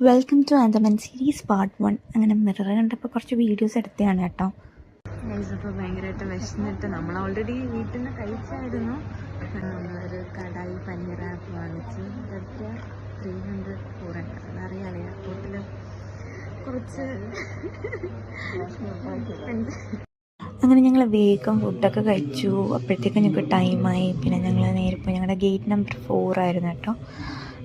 Welcome to Andaman series part 1. അങ്ങനെ mirror കണ്ടപ്പോൾ കുറച്ച് വീഡിയോസ് എടുത്തതാണ് കേട്ടോ. ഇപ്പോൾ ഭയങ്കരമായിട്ട് വിശന്നിട്ട് നമ്മൾ ഓൾറെഡി വീട്ടിൽ നിന്ന് കഴിച്ചായിരുന്നു. ഒരു കടായി പനീർ ആപ്പ് വാങ്ങിച്ച് ഇതൊക്കെ 300 400 അതറിയാലോ എയർപോർട്ടിൽ കുറച്ച് അങ്ങനെ ഞങ്ങൾ വേഗം ഫുഡൊക്കെ കഴിച്ചു. അപ്പോഴത്തേക്കും ഞങ്ങൾക്ക് ടൈമായി. പിന്നെ ഞങ്ങൾ നേരെ പോയി ഞങ്ങളുടെ ഗേറ്റ് നമ്പർ 4 ആയിരുന്നു കേട്ടോ.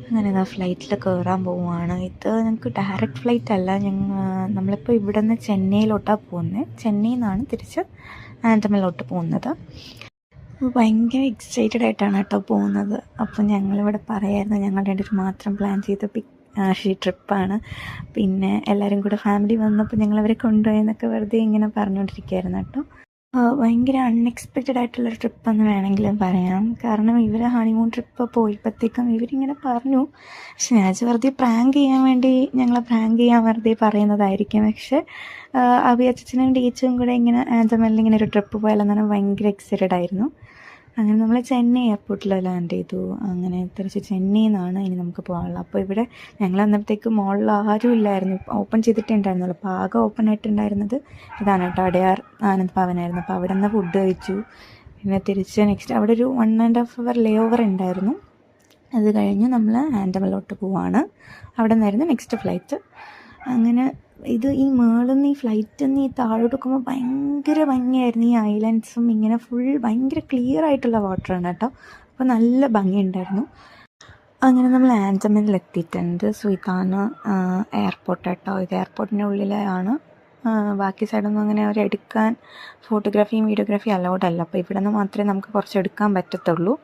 അങ്ങനെ ഫ്ലൈറ്റിൽ കയറാൻ പോവുകയാണ്. ഇത് ഞങ്ങൾക്ക് ഡയറക്റ്റ് ഫ്ലൈറ്റ് അല്ല, നമ്മളിപ്പോൾ ഇവിടെ നിന്ന് ചെന്നൈയിലോട്ടാണ് പോകുന്നത്. ചെന്നൈയിൽ നിന്നാണ് തിരിച്ച് ആൻഡമാനിലോട്ട് പോകുന്നത്. ഭയങ്കര എക്സൈറ്റഡ് ആയിട്ടാണ് കേട്ടോ പോകുന്നത്. അപ്പം ഞങ്ങളിവിടെ പറയായിരുന്നു ഞങ്ങൾ രണ്ടുപേരും മാത്രം പ്ലാൻ ചെയ്ത ട്രിപ്പാണ്. പിന്നെ എല്ലാവരും കൂടെ ഫാമിലി വന്നപ്പോൾ ഞങ്ങളവരെ കൊണ്ടുപോയി എന്നൊക്കെ വെറുതെ ഇങ്ങനെ പറഞ്ഞുകൊണ്ടിരിക്കുകയായിരുന്നു കേട്ടോ. ഭയങ്കര അൺഎക്സ്പെക്റ്റഡ് ആയിട്ടുള്ളൊരു ട്രിപ്പെന്ന് വേണമെങ്കിലും പറയാം. കാരണം ഇവർ ഹണിമൂൺ ട്രിപ്പ് പോയപ്പോഴത്തേക്കും ഇവരിങ്ങനെ പറഞ്ഞു. പക്ഷെ ഞാൻ വെറുതെ പ്രാങ്ക് ചെയ്യാൻ വേണ്ടി ഞങ്ങളെ പ്രാങ്ക് ചെയ്യാൻ വെറുതെ പറയുന്നതായിരിക്കും. പക്ഷെ അഭിയച്ചനും ടീച്ചറും കൂടെ ഇങ്ങനെ ആൻഡമാനിൽ ഇങ്ങനെ ഒരു ട്രിപ്പ് പോയാലെന്നാണ് ഭയങ്കര എക്സൈറ്റഡ് ആയിരുന്നു. അങ്ങനെ നമ്മൾ ചെന്നൈ എയർപോർട്ടിൽ ലാൻഡ് ചെയ്തു. അങ്ങനെ തിരിച്ച് ചെന്നൈയിൽ നിന്നാണ് ഇനി നമുക്ക് പോകാനുള്ളത്. അപ്പോൾ ഇവിടെ ഞങ്ങൾ അന്നത്തേക്ക് മോളിൽ ആരും ഇല്ലായിരുന്നു, ഓപ്പൺ ചെയ്തിട്ടേ ഉണ്ടായിരുന്നുള്ളൂ. അപ്പോൾ ആകെ ഓപ്പൺ ആയിട്ടുണ്ടായിരുന്നത് ഇതാണ് കേട്ടോ, അടയാർ ആനന്ദ് ഭവനായിരുന്നു. അപ്പോൾ അവിടെ നിന്ന് ഫുഡ് കഴിച്ചു. പിന്നെ തിരിച്ച് നെക്സ്റ്റ് അവിടെ ഒരു 1.5 hour ലേ ഓവർ ഉണ്ടായിരുന്നു. അത് കഴിഞ്ഞ് നമ്മൾ ആൻഡമാനിലോട്ട് പോവാണ്. അവിടെ നിന്നായിരുന്നു നെക്സ്റ്റ് ഫ്ലൈറ്റ്. അങ്ങനെ ഇത് ഈ മേളിൽ നിന്ന് ഈ ഫ്ലൈറ്റിൽ നിന്ന് ഈ താഴോട്ട് നോക്കുമ്പോൾ ഭയങ്കര ഭംഗിയായിരുന്നു. ഈ ഐലൻഡ്സും ഇങ്ങനെ ഫുൾ ഭയങ്കര ക്ലിയർ ആയിട്ടുള്ള വാട്ടറാണ് കേട്ടോ. അപ്പോൾ നല്ല ഭംഗിയുണ്ടായിരുന്നു. അങ്ങനെ നമ്മൾ ആൻഡമാനിൽ എത്തിയിട്ടുണ്ട്. സോ ഇതാണ് എയർപോർട്ട് കേട്ടോ. ഇത് എയർപോർട്ടിൻ്റെ ഉള്ളിലാണ്. ബാക്കി സൈഡൊന്നും അങ്ങനെ അവരെടുക്കാൻ ഫോട്ടോഗ്രാഫിയും വീഡിയോഗ്രാഫിയും അലൗഡ് അല്ല. അപ്പോൾ ഇവിടെ നിന്ന് മാത്രമേ നമുക്ക് കുറച്ച് എടുക്കാൻ പറ്റത്തുള്ളൂ.